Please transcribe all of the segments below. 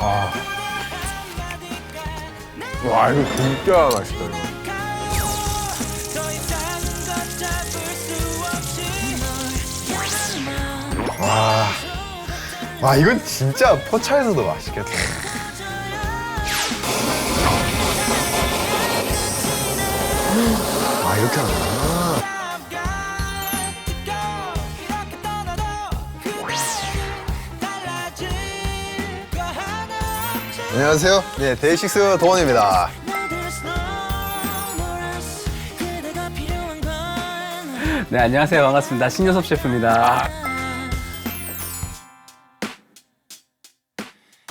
아. 와, 이거 진짜 맛있다, 이거. 와, 이건 진짜 포차에서도 맛있겠다. 아, 이렇게 하는구나. 안녕하세요. 네, 데이식스 동원입니다. 네, 안녕하세요. 반갑습니다. 신효섭 셰프입니다.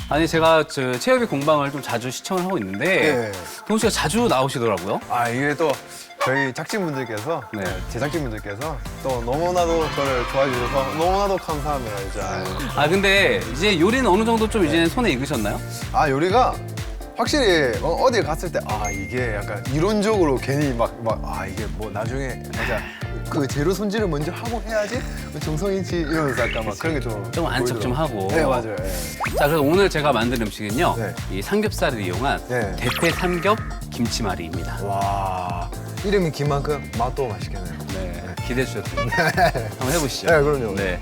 아니, 제가 최협이 공방을 좀 자주 시청을 하고 있는데 네. 동훈 씨가 자주 나오시더라고요. 아, 이게 또 저희 작진분들께서, 네. 제작진분들께서 또 너무나도 저를 좋아해 주셔서 너무나도 감사합니다, 진짜. 아, 근데 이제 요리는 어느 정도 좀 이제 손에 익으셨나요? 아, 요리가 확실히 어디에 갔을 때, 아, 이게 약간 이론적으로 괜히 이게 뭐 나중에 맞아. 그 재료 손질을 먼저 하고 해야지 정성 있지 이러면서 약간 막 그런 게 좀 안착 좀 하고. 네, 맞아요. 네. 자, 그래서 오늘 제가 만든 음식은요. 네. 이 삼겹살을 이용한 네. 대패 삼겹 김치말이입니다. 와, 이름이 긴 만큼 맛도 맛있겠네요. 네, 기대해 주셔도 됩니다. 한번 해보시죠. 네, 그럼요. 네.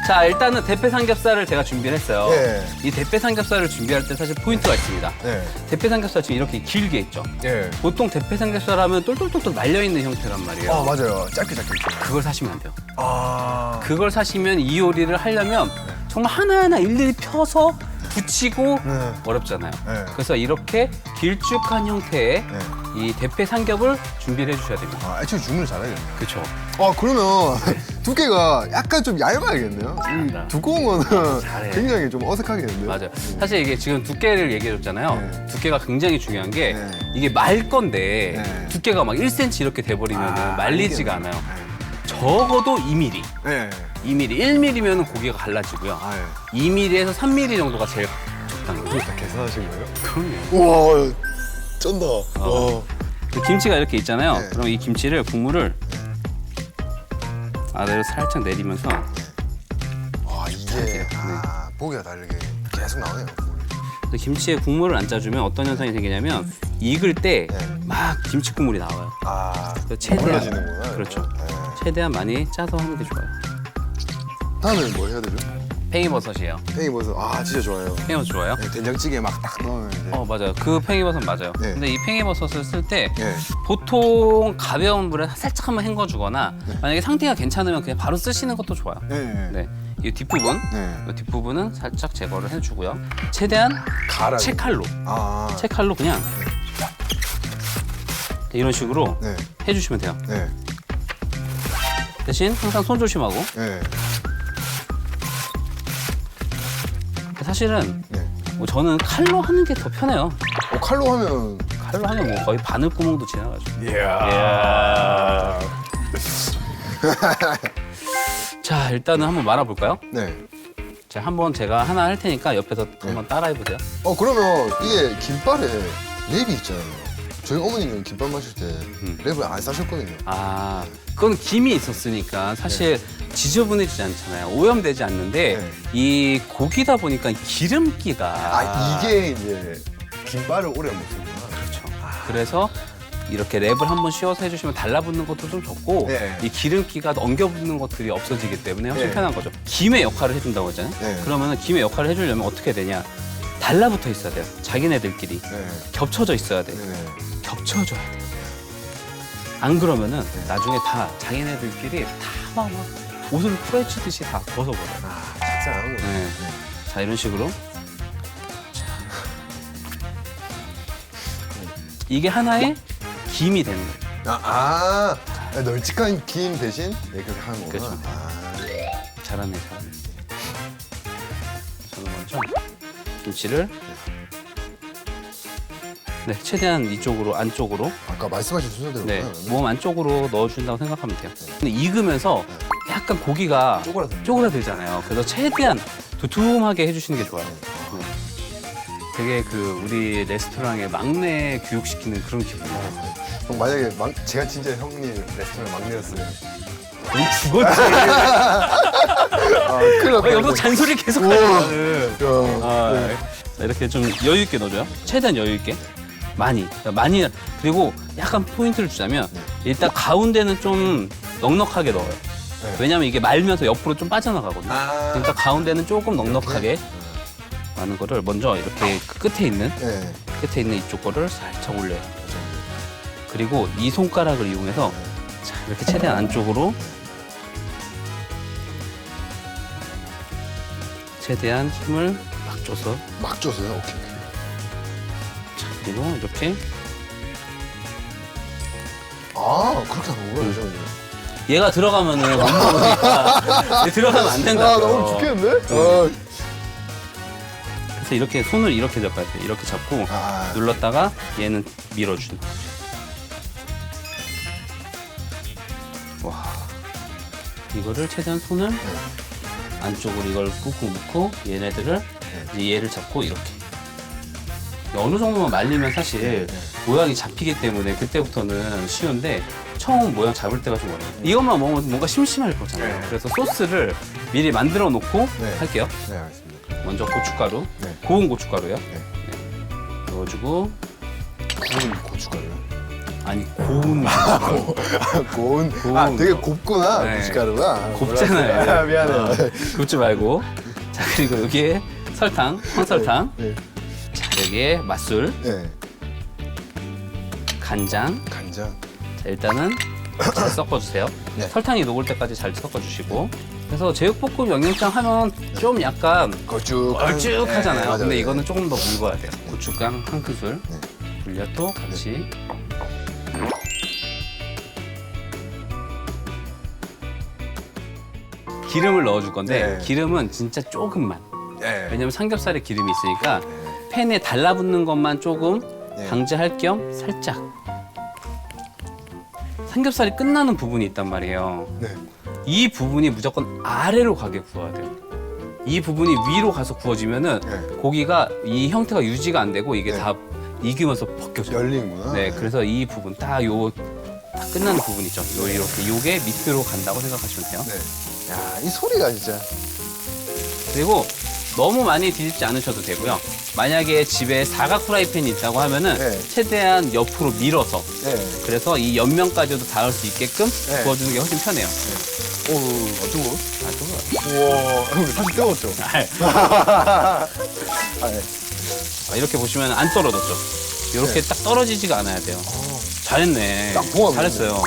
자, 일단은 대패 삼겹살을 제가 준비를 했어요. 네. 이 대패 삼겹살을 준비할 때 사실 포인트가 있습니다. 네. 대패 삼겹살 지금 이렇게 길게 있죠. 네. 보통 대패 삼겹살 하면 똘똘똘똘 말려있는 형태란 말이에요. 아, 맞아요. 짧게 있잖아요. 그걸 사시면 안 돼요. 아. 그걸 사시면 이 요리를 하려면 정말 하나하나 일일이 펴서 붙이고 네. 어렵잖아요. 네. 그래서 이렇게 길쭉한 형태의 네. 이 대패 삼겹을 준비를 해주셔야 됩니다. 아, 애초에 주문을 잘해야겠네요. 그렇죠. 아, 그러면 두께가 약간 좀 얇아야겠네요. 잘한다. 두꺼운 거는 잘해. 굉장히 좀 어색하겠는데요. 맞아요. 사실 이게 지금 두께를 얘기해줬잖아요. 네. 두께가 굉장히 중요한 게 네. 이게 말 건데 네. 두께가 막 1cm 이렇게 돼버리면 아, 말리지가 알겠네. 않아요. 적어도 2mm. 네. 2mm, 1mm면 고기가 갈라지고요. 아, 예. 2mm에서 3mm 정도가 제일 적당해요. 그걸 다 계산하신 거예요? 그럼요. 우와, 쩐다. 와. 그 김치가 이렇게 있잖아요. 네. 그럼 이 김치를 국물을 아래로 살짝 내리면서 와, 이게 보기가 다르게 계속 나오네요. 그 김치에 국물을 안 짜주면 어떤 현상이 생기냐면 익을 때 막 네. 김치 국물이 나와요. 아, 그래서 최대한 올라지는구나. 그렇죠. 네. 최대한 많이 짜서 하는 게 좋아요. 다음에는 뭐 해야 되죠? 팽이버섯이에요. 팽이버섯. 아, 진짜 좋아요. 팽이버섯 좋아요? 네, 된장찌개에 막 딱 넣으면 이제. 맞아요. 그 팽이버섯 맞아요. 네. 근데 이 팽이버섯을 쓸 때 네. 보통 가벼운 물에 살짝 한번 헹궈주거나 만약에 상태가 괜찮으면 그냥 바로 쓰시는 것도 좋아요. 네. 네, 이 뒷부분, 네. 이 뒷부분은 살짝 제거를 해주고요. 최대한 갈아요. 채칼로, 아. 채칼로 그냥 이런 식으로 네. 해주시면 돼요. 네. 대신 항상 손 조심하고. 네. 사실은 네. 뭐 저는 칼로 하는 게 더 편해요. 칼로 하면. 칼로 하면 뭐 거의 바늘구멍도 지나가죠. 이야. 자, 일단은 한번 말아볼까요? 네. 자, 한번 제가 하나 할 테니까 옆에서 한번 따라해보세요. 그러면 이게 김밥에 랩이 있잖아요. 저희 어머니는 김밥 마실 때 랩을 안 싸셨거든요. 아, 그건 김이 있었으니까 사실 지저분해지지 않잖아요. 오염되지 않는데 네. 이 고기다 보니까 기름기가 아, 이게 이제 김밥을 오래 먹는구나. 그렇죠. 그래서 이렇게 랩을 한번 씌워서 해주시면 달라붙는 것도 좀 적고 네. 이 기름기가 엉겨붙는 것들이 없어지기 때문에 훨씬 네. 편한 거죠. 김의 역할을 해준다고 했잖아요. 네. 그러면 김의 역할을 해주려면 어떻게 되냐? 달라붙어 있어야 돼요. 자기네들끼리 네. 겹쳐져 있어야 돼요. 네네. 겹쳐줘야 돼요. 안 그러면은 나중에 다 자기네들끼리 다 막 옷을 풀어헤치듯이 다 벗어버려요. 아, 식상한 거. 네. 자, 이런 식으로. 자. 이게 하나의 김이 되는 거예요. 널찍한 김 대신 그렇게 하는 거구나. 그렇죠. 잘하네, 잘하네. 저는 먼저 김치를 네, 최대한 이쪽으로, 안쪽으로 아까 말씀하신 순서대로. 네, 몸 안쪽으로 넣어준다고 생각하면 돼요. 근데 익으면서 약간 고기가 쪼그라들잖아요. 그래서 최대한 두툼하게 해주시는 게 좋아요. 네. 되게 그 우리 레스토랑에 막내 교육시키는 그런 기분이에요. 그럼 만약에 제가 진짜 형님 레스토랑 막내였으면 죽었지. 큰일 났다. 여기서 잔소리 계속 우와. 하면은. 야, 네. 이렇게 좀 여유 있게 넣어줘요. 최대한 여유 있게. 많이. 그리고 약간 포인트를 주자면 일단 가운데는 좀 넉넉하게 넣어요. 네. 왜냐면 이게 말면서 옆으로 좀 빠져나가거든요. 아. 그러니까 가운데는 조금 넉넉하게 하는 거를 먼저 이렇게 그 끝에 있는 이쪽 거를 살짝 올려요. 그리고 이 손가락을 이용해서 자, 이렇게 최대한 안쪽으로 최대한 힘을 막 줘서 막 줘서요? 오케이. 자, 그리고 이렇게 아, 그렇게 하는 거구나, 요즘은. 얘가 들어가면은 못 먹으니까 얘 들어가면 안 된다고요. 아, 너무 죽겠는데? 그래서 이렇게 손을 이렇게 잡아야 돼. 이렇게 잡고 아. 눌렀다가 얘는 밀어주는 거죠. 와, 이거를 최대한 손을 안쪽으로 이걸 꾹꾹 넣고 얘네들을 이제 얘를 잡고 이렇게 어느 정도만 말리면 사실 모양이 잡히기 때문에 그때부터는 쉬운데 처음 모양 잡을 때가 좀 어려워요. 이것만 먹으면 뭔가 심심할 거잖아요. 그래서 소스를 미리 만들어 놓고 네. 할게요. 네, 알겠습니다. 먼저 고춧가루, 네. 고운 고춧가루요. 네. 넣어주고 고운 고춧가루요? 아니 고운 고운. 고운 아, 되게 거. 곱구나, 네. 고춧가루가. 곱잖아요. 아, 미안해. 굽지 말고. 자, 그리고 여기에 설탕, 황설탕. 네. 자, 여기에 맛술, 네. 간장. 간장. 자, 일단은 잘 섞어주세요. 네. 설탕이 녹을 때까지 잘 섞어주시고. 그래서 제육볶음 양념장 하면 좀 약간 얼쭉하잖아요. 맞아요. 근데 이거는 조금 더 묽어야 돼요. 고춧가루 한 큰술, 네. 불려도 같이. 기름을 넣어줄 건데 네. 기름은 진짜 조금만. 네. 왜냐면 삼겹살에 기름이 있으니까 팬에 달라붙는 것만 조금 네. 방지할 겸 살짝. 삼겹살이 끝나는 부분이 있단 말이에요. 네. 이 부분이 무조건 아래로 가게 구워야 돼요. 이 부분이 위로 가서 구워지면은 네. 고기가 이 형태가 유지가 안 되고 이게 네. 다 익으면서 벗겨져요. 열리는구나. 네, 그래서 이 부분 다 끝나는 부분 있죠. 이렇게 요게 밑으로 간다고 생각하시면 돼요. 네. 야, 이 소리가 진짜. 그리고 너무 많이 뒤집지 않으셔도 되고요. 만약에 집에 사각 프라이팬이 있다고 하면은 네. 최대한 옆으로 밀어서 네. 그래서 이 옆면까지도 닿을 수 있게끔 네. 구워주는 게 훨씬 편해요. 오, 어떤 거? 아, 좋아요. 우와, 사실 뜨거웠죠? 아, 네. 이렇게 보시면 안 떨어졌죠. 이렇게 네. 딱 떨어지지가 않아야 돼요. 잘했네. 딱 봉합. 잘했어요.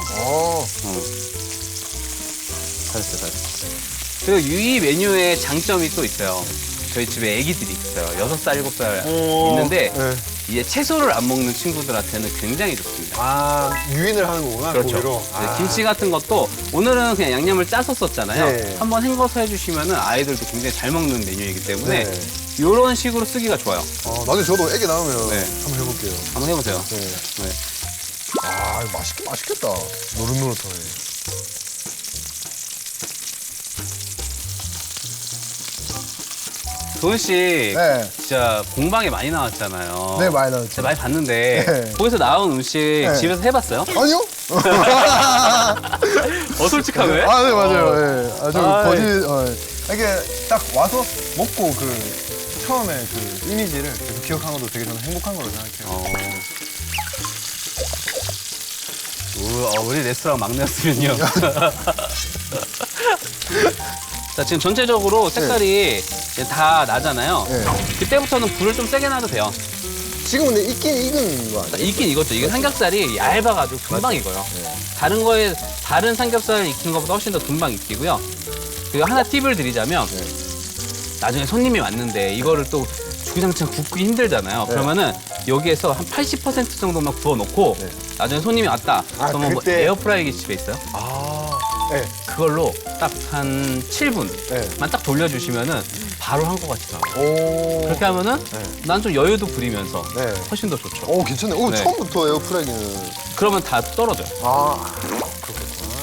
잘했어요. 그리고 이 메뉴의 장점이 또 있어요. 저희 집에 애기들이 있어요. 6살, 7살 있는데 네. 이제 채소를 안 먹는 친구들한테는 굉장히 좋습니다. 아, 유인을 하는 거구나, 그렇죠. 고기로. 네, 김치 같은 것도 오늘은 그냥 양념을 짜서 썼잖아요. 네. 한번 헹궈서 해주시면 아이들도 굉장히 잘 먹는 메뉴이기 때문에 네. 이런 식으로 쓰기가 좋아요. 나중에 저도 애기 나오면 네. 한번 해볼게요. 한번 해보세요. 네. 네. 아, 맛있겠다. 노릇노릇하네. 도훈 씨, 네. 진짜 공방에 많이 나왔잖아요. 네, 많이 나왔죠. 제가 많이 봤는데 네. 거기서 나온 음식 네. 집에서 해봤어요? 아니요? 솔직하게? 아, 네, 맞아요. 네. 아주 아, 이게 딱 와서 먹고 그 처음에 그 이미지를 계속 기억하는 것도 되게 저는 행복한 거로 생각해요. 우리 레스토랑 막내였으면요. 자, 지금 전체적으로 색깔이 이제 다 나잖아요. 네. 그때부터는 불을 좀 세게 놔도 돼요. 지금 근데 익긴 익은 거 자, 아니에요? 익긴 익었죠. 이게 삼겹살이 얇아가지고 금방 익어요. 네. 다른 삼겹살 익힌 것보다 훨씬 더 금방 익히고요. 그리고 하나 팁을 드리자면 네. 나중에 손님이 왔는데 이거를 또 주구장창 굽기 힘들잖아요. 네. 그러면은 여기에서 한 80% 정도만 구워놓고 네. 나중에 손님이 왔다. 아, 그러면 뭐 그때? 에어프라이기 집에 있어요? 아, 네. 그걸로 딱 한 7분만 네. 딱 돌려주시면은 바로 한 것 같이 나와요. 오. 그렇게 하면은 네. 난 좀 여유도 부리면서 네. 훨씬 더 좋죠. 오, 괜찮네. 오, 네. 처음부터 에어프라이기는. 그러면 다 떨어져요. 아, 그렇겠구나.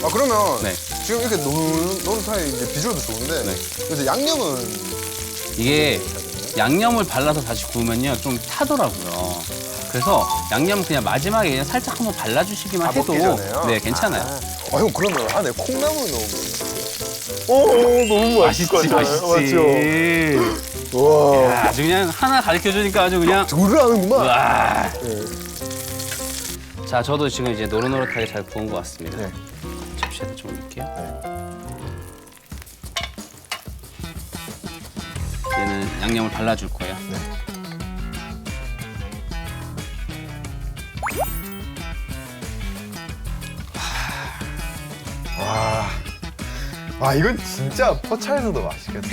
아, 그러면 네. 지금 이렇게 노릇하게 이제 비주얼도 좋은데. 네. 그래서 양념은. 이게 양념을 발라서 다시 구우면요 좀 타더라고요. 그래서 양념 그냥 마지막에 그냥 살짝 한번 발라주시기만 해도 먹기 전에요? 네 괜찮아요. 형, 그러면 안에 콩나물 넣으면. 너무 맛있지, 맛있지. 맞죠? 와. 야, 아주 그냥 하나 가르쳐 주니까 아주 그냥. 둘을 하는구만. 와. 네. 자, 저도 지금 이제 노릇노릇하게 잘 구운 것 같습니다. 네. 접시에다 좀 올릴게요. 얘는 양념을 발라줄 거예요. 네. 와, 이건 진짜 포차에서도 맛있겠다.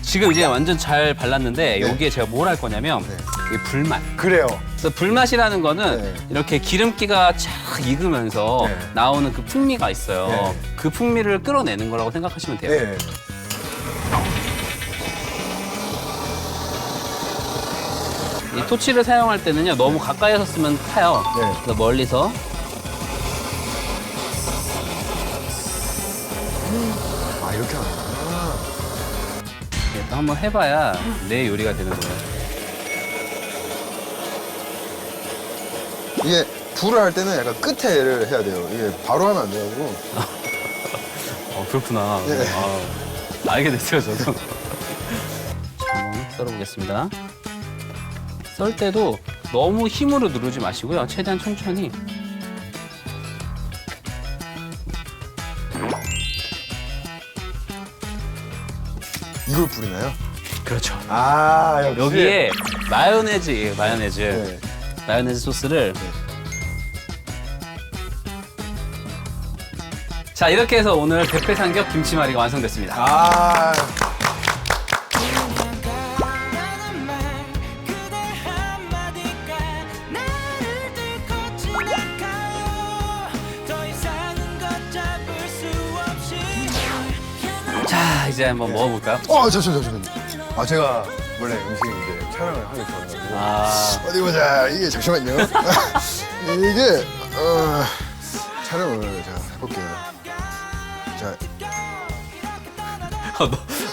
지금 이제 완전 잘 발랐는데 네. 여기에 제가 뭘 할 거냐면 네. 이 불맛. 그래요. 그래서 불맛이라는 거는 네. 이렇게 기름기가 쫙 익으면서 네. 나오는 그 풍미가 있어요. 네. 그 풍미를 끌어내는 거라고 생각하시면 돼요. 네. 이 토치를 사용할 때는요 너무 가까이서 쓰면 타요. 네. 그래서 멀리서 이렇게 하는구나. 또 한번 해봐야 내 요리가 되는 거예요. 이게 불을 할 때는 약간 끝에를 해야 돼요. 이게 바로 하면 안 돼가지고. 그렇구나. 네. 알게 됐어요 저도. 자, 한번 썰어보겠습니다. 썰 때도 너무 힘으로 누르지 마시고요. 최대한 천천히. 이걸 뿌리나요? 그렇죠. 역시. 여기에 마요네즈예요, 마요네즈. 네. 마요네즈 소스를. 자, 이렇게 해서 오늘 대패 삼겹 김치말이가 완성됐습니다. 아. 자, 이제 한번 먹어볼까요? 잠시만. 제가 원래 음식 이제 촬영을 하기 좋아해가지고. 어디 보자. 이게 잠시만요. 이게 촬영을 제가 해볼게요. 자,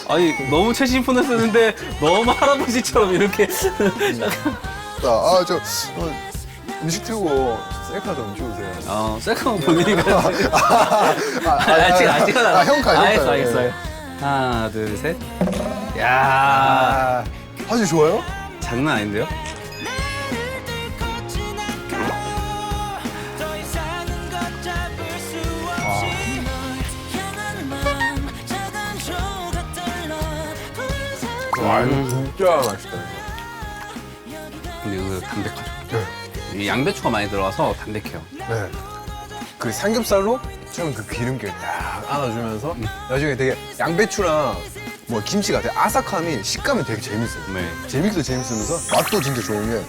아니, 너무 최신 폰을 쓰는데 너무 할아버지처럼 이렇게. 음식 틀고 셀카 좀 찍으세요. 셀카만 본인이 그랬지. 아직 형카. 알겠어요. 하나, 둘, 셋. 야, 화질 좋아요? 장난 아닌데요? 와, 이거 진짜 맛있다. 근데 이거 담백하죠. 네. 이 양배추가 많이 들어가서 담백해요. 네. 그 삼겹살로 좀 그 기름기를 딱 안아주면서 나중에 되게 양배추랑 뭐 김치가 되게 아삭함이 식감이 되게 재밌어요. 네. 재밌기도 재밌으면서 맛도 진짜 좋은 게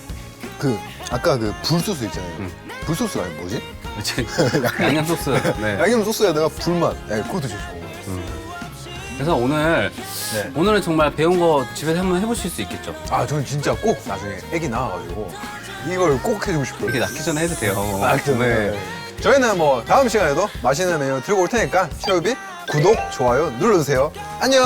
그 아까 그 불소스 있잖아요. 불소스가 아니 뭐지? 그치? 양념 소스. 네. 양념 소스에다가 불맛. 그것도 진짜 좋은 거예요. 그래서 네. 오늘은 정말 배운 거 집에서 한번 해보실 수 있겠죠? 저는 진짜 꼭 나중에 애기 낳아가지고 이걸 꼭 해주고 싶어요. 이렇게 낳기 전에 해도 돼요. 네. 저희는 뭐 다음 시간에도 맛있는 메뉴 들고 올 테니까 최우비 구독, 좋아요 눌러주세요. 안녕.